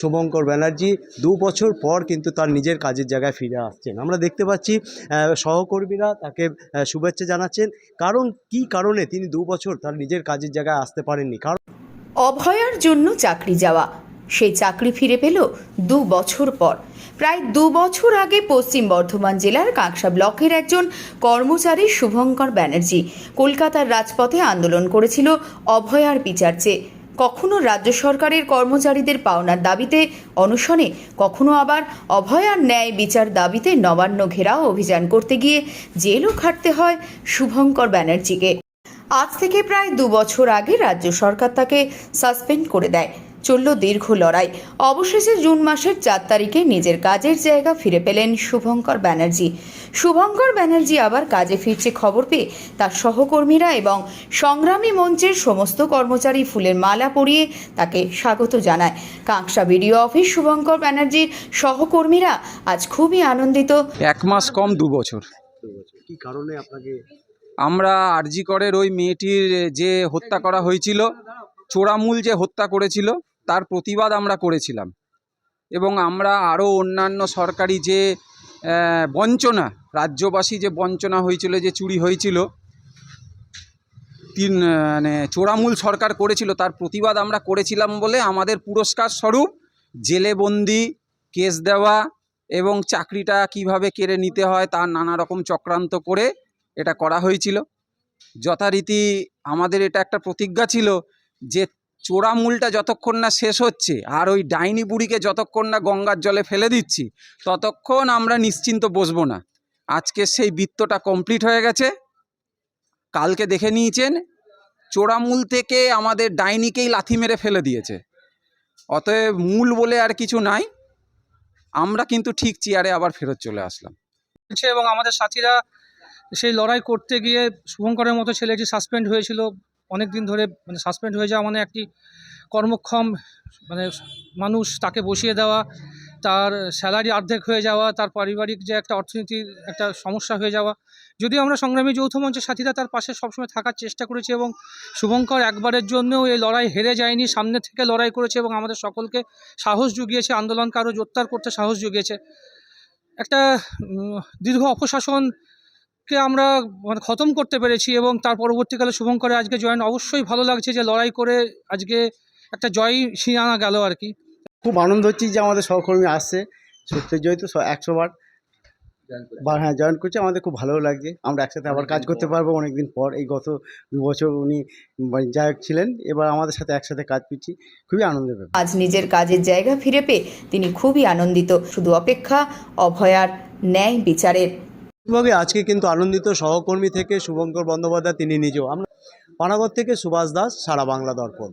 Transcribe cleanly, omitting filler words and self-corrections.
শুভঙ্কর ব্যানার্জি 2 বছর পর কিন্তু তার নিজের কাজের জায়গায় ফিরে আসছেন। আমরা দেখতে পাচ্ছি সহকর্মীরা তাকে শুভেচ্ছা জানাচ্ছেন। কী কারণে তিনি 2 বছর তার নিজের কাজের জায়গায় আসতে পারেননি? কারণ অভয়ার জন্য চাকরি যাওয়া, সেই চাকরি ফিরে পেল 2 বছর পর। প্রায় 2 বছর আগে পশ্চিম বর্ধমান জেলার কাঁকসা ব্লকের একজন কর্মচারী শুভঙ্কর ব্যানার্জি কলকাতার রাজপথে আন্দোলন করেছিল অভয়ার বিচার চেয়ে। কখনো রাজ্য সরকারের কর্মচারীদের পাওনার দাবিতে অনশনে, কখনো আবার অভয়ার ন্যায় বিচার দাবিতে নবান্ন ঘেরাও অভিযান করতে গিয়ে জেলও খাটতে হয় শুভঙ্কর ব্যানার্জিকে। আজ থেকে প্রায় 2 বছর আগে রাজ্য সরকার তাকে সাসপেন্ড করে দেয়। চলল দীর্ঘ লড়াই। অবশেষে জুন মাসের 4 তারিখে নিজের কাজের জায়গা ফিরে পেলেন শুভঙ্কর ব্যানার্জি। শুভঙ্কর ব্যানার্জি আবার কাজে ফিরছে খবর পেয়ে তার সহকর্মীরা এবং সংগ্রামী মঞ্চের সমস্ত কর্মচারী ফুলের মালা পরিয়ে তাকে স্বাগত জানায়। কাঁকসা বিডিও অফিস শুভঙ্কর ব্যানার্জির সহকর্মীরা আজ খুবই আনন্দিত। 1 মাস কম 2 বছর। কী কারণে আপনাকে? আমরা আরজি করের ওই মেয়েটির যে হত্যা করা হয়েছিল, চোরামূল যে হত্যা করেছিল, তার প্রতিবাদ আমরা করেছিলাম। এবং আমরা আরও অন্যান্য সরকারি যে বঞ্চনা, রাজ্যবাসী যে বঞ্চনা হয়েছিল, যে চুরি হয়েছিল, চোরামূল সরকার করেছিল, তার প্রতিবাদ আমরা করেছিলাম বলে আমাদের পুরস্কার স্বরূপ জেলে বন্দি, কেস দেওয়া এবং চাকরিটা কিভাবে কেড়ে নিতে হয় তার নানা রকম চক্রান্ত করে এটা করা হয়েছিল। যথারীতি আমাদের এটা একটা প্রতিজ্ঞা ছিল যে চোরামূলটা যতক্ষণ না শেষ হচ্ছে আর ওই ডাইনি বুড়িকে যতক্ষণ না গঙ্গার জলে ফেলে দিচ্ছি ততক্ষণ আমরা নিশ্চিন্ত বসবো না। আজকে সেই বৃত্তটা কমপ্লিট হয়ে গেছে। কালকে দেখে নিয়েছেন, চোরামূল থেকে আমাদের ডাইনিকেই লাথি মেরে ফেলে দিয়েছে। অতএব মূল বলে আর কিছু নাই। আমরা কিন্তু ঠিক চেয়ারে আবার ফেরত চলে আসলাম। এবং আমাদের সাথীরা সেই লড়াই করতে গিয়ে শুভঙ্করের মতো ছেলেটি সাসপেন্ড হয়েছিল অনেক দিন ধরে। সাসপেন্ড হয়ে যাওয়া মানে একটি কর্মক্ষম মানুষ, তাকে বসিয়ে দেওয়া, তার স্যালারি অর্ধেক হয়ে যাওয়া, তার পারিবারিক যে একটা অর্থনীতির একটা সমস্যা হয়ে যাওয়া। যদিও আমরা সংগ্রামী যৌথ মঞ্চের সাথীরা তার পাশে সবসময় থাকার চেষ্টা করেছি এবং শুভঙ্কর একবারের জন্যও এই লড়াই হেরে যায়নি, সামনে থেকে লড়াই করেছে এবং আমাদের সকলকে সাহস জুগিয়েছে, আন্দোলনকে আরও জোরদার করতে সাহস জুগিয়েছে। একটা দীর্ঘ অপশাসনকে আমরা খতম করতে পেরেছি এবং তার পরবর্তীকালে শুভঙ্করের আজকে জয়েন অবশ্যই ভালো লাগছে যে লড়াই করে আজকে একটা জয় ছিনিয়ে আনা গেল আর কি। খুব আনন্দ হচ্ছে যে আমাদের সহকর্মী আসছে, সত্যের জয় তো 100 বার হ্যাঁ জয়েন করছে। আমাদের খুব ভালোও লাগছে, আমরা একসাথে আবার কাজ করতে পারবো অনেকদিন পর। এই গত 2 বছর উনি বিধায়ক ছিলেন, এবার আমাদের সাথে একসাথে কাজ করছি, খুবই আনন্দের ব্যাপার। আজ নিজের কাজের জায়গা ফিরে পেয়ে তিনি খুবই আনন্দিত। শুধু অপেক্ষা অভয়ার ন্যায় বিচারের। আজকে কিন্তু আনন্দিত সহকর্মী থেকে শুভঙ্কর বন্দ্যোপাধ্যায় তিনি নিজেও। আমরা পানাগড় থেকে সুভাষ দাস, সারা বাংলা দর্পণ।